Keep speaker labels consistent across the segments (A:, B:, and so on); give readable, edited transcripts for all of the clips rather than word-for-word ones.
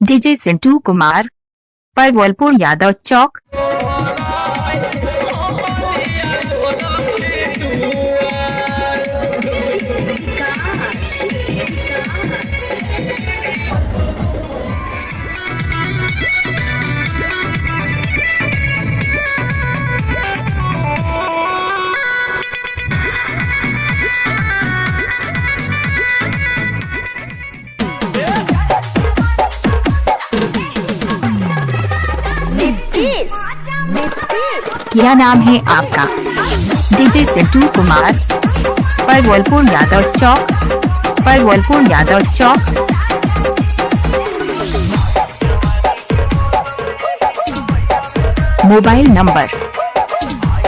A: DJ Sintu Kumar, Parwalpur Yadav Chowk. क्या नाम है आपका? DJ Sintu Kumar, Parwalpur Yadav Chowk, Parwalpur Yadav Chowk. Mobile number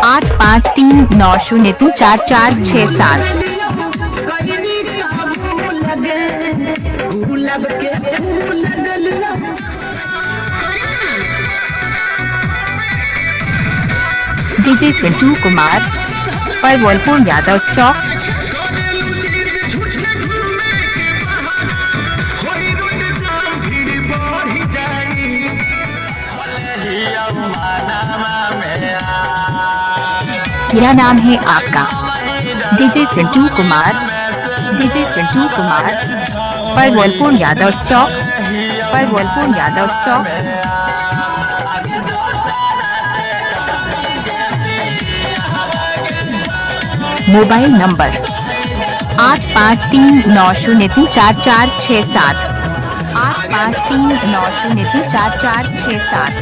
A: 8539034467। DJ Sintu Kumar, Parwalpur Yadav Chowk. क्या नाम है आपका? DJ Sintu Kumar, DJ Sintu Kumar, Parwalpur Yadav Chowk, Parwalpur Yadav Chowk. Mobile number 8539034467, 8539034467।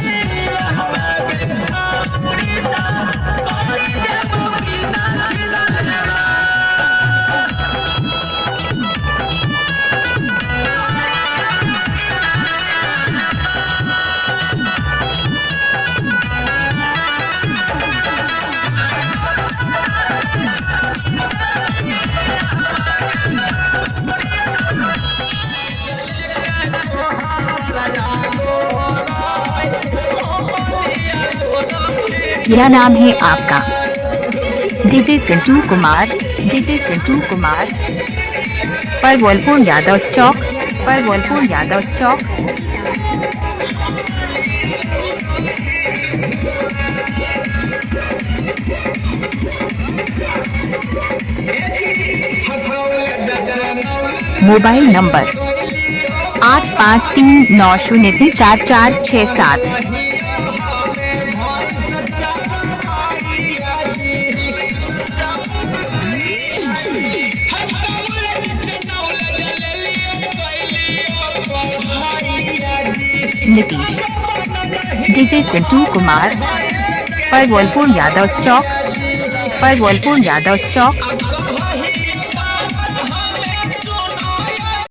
A: क्या नाम है आपका? DJ Sintu Kumar, DJ Sintu Kumar, Parwalpur Yadav Chowk, Parwalpur Yadav Chowk. Mobile number 8539034467। Nitish, DJ Sintu Kumar, Parwalpur Yadav Chowk, Parwalpur Yadav चौक।